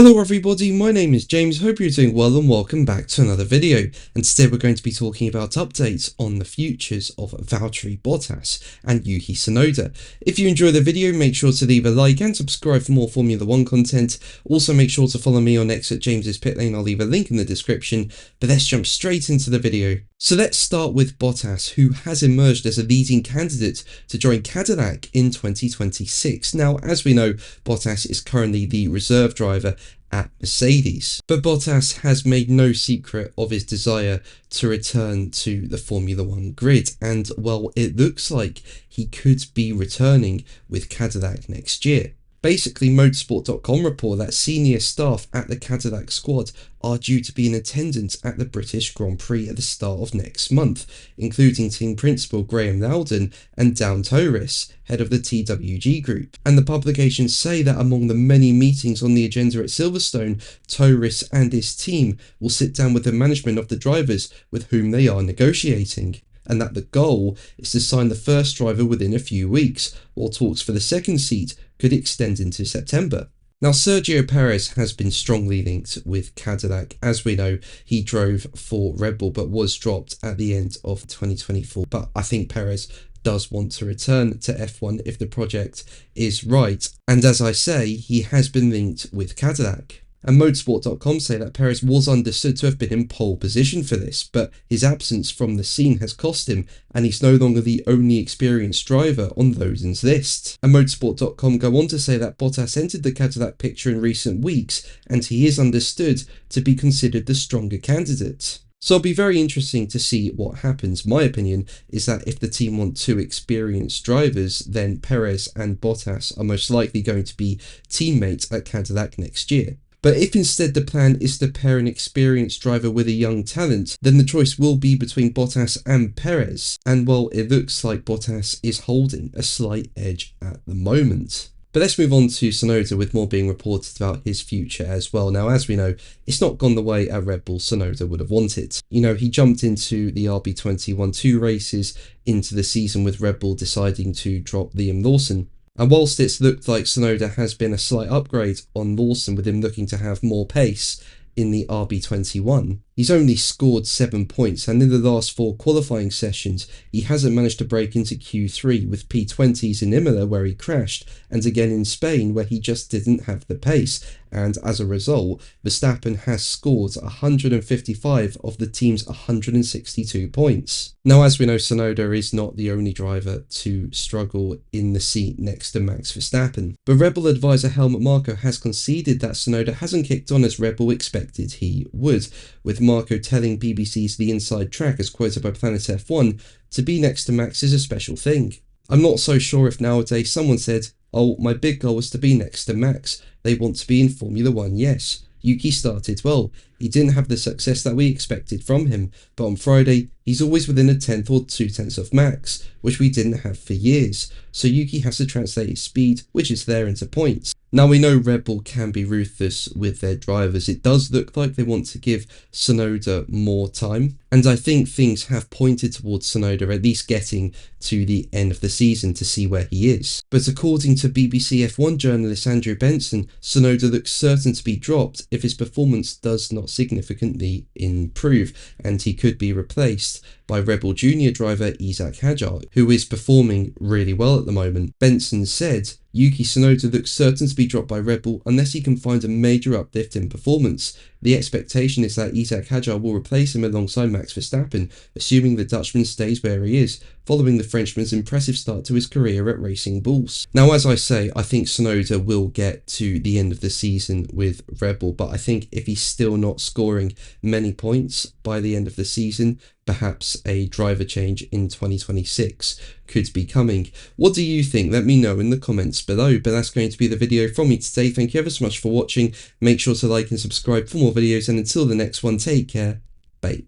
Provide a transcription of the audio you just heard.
Hello everybody, my name is James, hope you're doing well and welcome back to another video, and today we're going to be talking about updates on the futures of Valtteri Bottas and Yuki Tsunoda. If you enjoy the video, make sure to leave a like and subscribe for more Formula 1 content. Also make sure to follow me on X at James's Pit Lane, I'll leave a link in the description, but let's jump straight into the video. So let's start with Bottas, who has emerged as a leading candidate to join Cadillac in 2026. Now, as we know, Bottas is currently the reserve driver at Mercedes, but Bottas has made no secret of his desire to return to the Formula 1 grid, and well, it looks like he could be returning with Cadillac next year. Basically, motorsport.com report that senior staff at the Cadillac squad are due to be in attendance at the British Grand Prix at the start of next month, including team principal Graham Loudon and Dan Torres, head of the TWG group. And the publications say that among the many meetings on the agenda at Silverstone, Torres and his team will sit down with the management of the drivers with whom they are negotiating, and that the goal is to sign the first driver within a few weeks, while talks for the second seat could extend into September. Now, Sergio Perez has been strongly linked with Cadillac. As we know, he drove for Red Bull but was dropped at the end of 2024. But I think Perez does want to return to F1 if the project is right. And as I say, he has been linked with Cadillac. And motorsport.com say that Perez was understood to have been in pole position for this, but his absence from the scene has cost him, and he's no longer the only experienced driver on Loden's list. And motorsport.com go on to say that Bottas entered the Cadillac picture in recent weeks, and he is understood to be considered the stronger candidate. So it'll be very interesting to see what happens. My opinion is that if the team want two experienced drivers, then Perez and Bottas are most likely going to be teammates at Cadillac next year. But if instead the plan is to pair an experienced driver with a young talent, then the choice will be between Bottas and Perez. And well, it looks like Bottas is holding a slight edge at the moment. But let's move on to Tsunoda, with more being reported about his future as well. Now, as we know, it's not gone the way at Red Bull Tsunoda would have wanted. You know, he jumped into the RB21 2 races into the season with Red Bull deciding to drop Liam Lawson. And whilst it's looked like Tsunoda has been a slight upgrade on Lawson, with him looking to have more pace in the RB21, he's only scored 7 points, and in the last 4 qualifying sessions, he hasn't managed to break into Q3 with P20s in Imola where he crashed, and again in Spain where he just didn't have the pace. And as a result, Verstappen has scored 155 of the team's 162 points. Now, as we know, Tsunoda is not the only driver to struggle in the seat next to Max Verstappen. But Red Bull advisor Helmut Marko has conceded that Tsunoda hasn't kicked on as Red Bull expected he would, with Marko telling BBC's The Inside Track, as quoted by Planet F1, to be next to Max is a special thing. I'm not so sure if nowadays someone said, "Oh, my big goal was to be next to Max. They want to be in Formula 1, yes." Yuki started well. He didn't have the success that we expected from him, but on Friday, he's always within a 10th or 2/10 of Max, which we didn't have for years. So Yuki has to translate his speed, which is there, into points. Now, we know Red Bull can be ruthless with their drivers. It does look like they want to give Tsunoda more time, and I think things have pointed towards Tsunoda at least getting to the end of the season to see where he is. But according to BBC F1 journalist Andrew Benson, Tsunoda looks certain to be dropped if his performance does not significantly improve, and he could be replaced by Red Bull Junior driver Isaac Hadjar, who is performing really well at the moment. Benson said, "Yuki Tsunoda looks certain to be dropped by Red Bull unless he can find a major uplift in performance. The expectation is that Isaac Hadjar will replace him alongside Max Verstappen, assuming the Dutchman stays where he is, following the Frenchman's impressive start to his career at Racing Bulls." Now, as I say, I think Tsunoda will get to the end of the season with Red Bull, but I think if he's still not scoring many points by the end of the season, perhaps a driver change in 2026 could be coming. What do you think? Let me know in the comments below. But that's going to be the video from me today. Thank you ever so much for watching. Make sure to like and subscribe for more videos, and until the next one, take care. Bye.